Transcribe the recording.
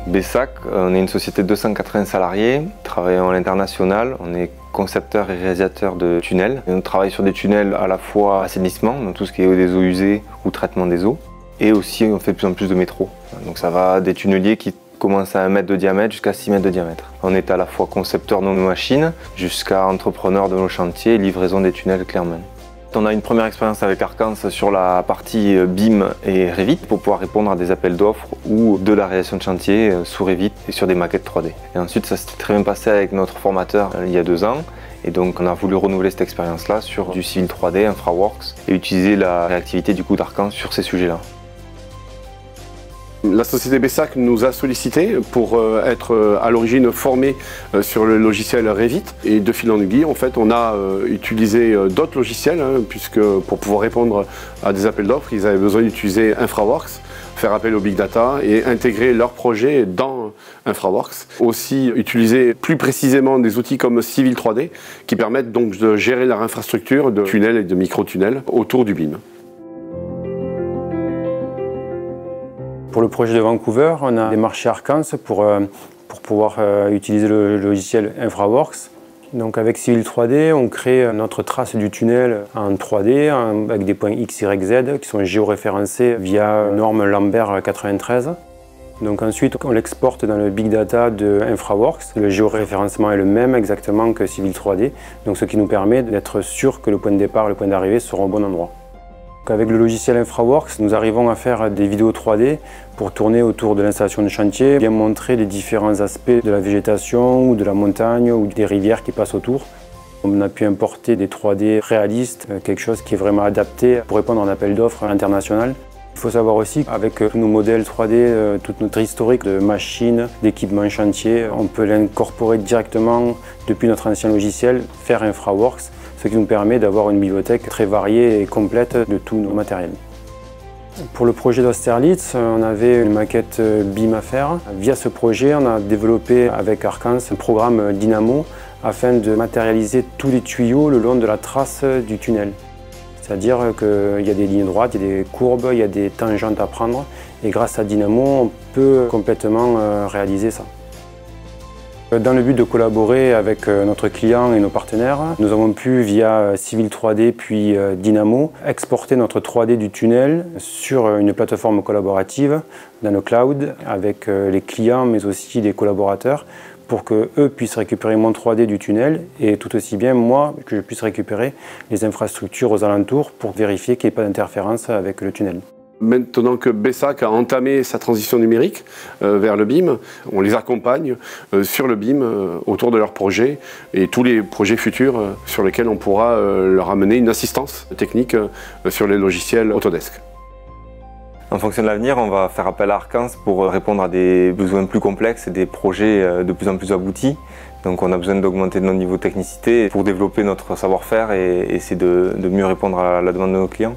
Bessac, on est une société de 280 salariés, travaillons à l'international, on est concepteur et réalisateur de tunnels. Et on travaille sur des tunnels à la fois assainissement, donc tout ce qui est des eaux usées ou traitement des eaux, et aussi on fait de plus en plus de métro. Donc ça va des tunneliers qui commencent à 1 mètre de diamètre jusqu'à 6 mètres de diamètre. On est à la fois concepteur de nos machines jusqu'à entrepreneur de nos chantiers et livraison des tunnels Clermont. On a une première expérience avec Arcans sur la partie BIM et Revit pour pouvoir répondre à des appels d'offres ou de la réalisation de chantier sous Revit et sur des maquettes 3D. Et ensuite ça s'est très bien passé avec notre formateur il y a 2 ans et donc on a voulu renouveler cette expérience-là sur du civil 3D, InfraWorks et utiliser la réactivité du coup d'Arcans sur ces sujets-là. La société Bessac nous a sollicité pour être à l'origine formés sur le logiciel Revit et de fil en aiguille en fait on a utilisé d'autres logiciels puisque pour pouvoir répondre à des appels d'offres ils avaient besoin d'utiliser InfraWorks, faire appel au Big Data et intégrer leurs projets dans InfraWorks. Aussi utiliser plus précisément des outils comme Civil 3D qui permettent donc de gérer leur infrastructure de tunnels et de micro-tunnels autour du BIM. Pour le projet de Vancouver, on a démarché Arcans pour pouvoir utiliser le logiciel InfraWorks. Donc avec Civil 3D, on crée notre trace du tunnel en 3D avec des points X, Y, Z qui sont géoréférencés via norme Lambert 93. Donc ensuite, on l'exporte dans le Big Data de InfraWorks. Le géoréférencement est le même exactement que Civil 3D, donc ce qui nous permet d'être sûr que le point de départ et le point d'arrivée seront au bon endroit. Avec le logiciel InfraWorks, nous arrivons à faire des vidéos 3D pour tourner autour de l'installation de chantier, bien montrer les différents aspects de la végétation ou de la montagne ou des rivières qui passent autour. On a pu importer des 3D réalistes, quelque chose qui est vraiment adapté pour répondre à un appel d'offres international. Il faut savoir aussi qu'avec tous nos modèles 3D, toute notre historique de machines, d'équipements chantier, on peut l'incorporer directement depuis notre ancien logiciel, faire InfraWorks, ce qui nous permet d'avoir une bibliothèque très variée et complète de tous nos matériels. Pour le projet d'Austerlitz, on avait une maquette BIM à faire. Via ce projet, on a développé avec Arcans un programme Dynamo afin de matérialiser tous les tuyaux le long de la trace du tunnel. C'est-à-dire qu'il y a des lignes droites, il y a des courbes, il y a des tangentes à prendre et grâce à Dynamo, on peut complètement réaliser ça. Dans le but de collaborer avec notre client et nos partenaires, nous avons pu, via Civil 3D puis Dynamo, exporter notre 3D du tunnel sur une plateforme collaborative dans le cloud avec les clients mais aussi les collaborateurs pour qu'eux puissent récupérer mon 3D du tunnel et tout aussi bien moi que je puisse récupérer les infrastructures aux alentours pour vérifier qu'il n'y ait pas d'interférence avec le tunnel. Maintenant que Bessac a entamé sa transition numérique vers le BIM, on les accompagne sur le BIM autour de leurs projets et tous les projets futurs sur lesquels on pourra leur amener une assistance technique sur les logiciels Autodesk. En fonction de l'avenir, on va faire appel à Arcans pour répondre à des besoins plus complexes et des projets de plus en plus aboutis. Donc on a besoin d'augmenter notre niveau de technicité pour développer notre savoir-faire et essayer de mieux répondre à la demande de nos clients.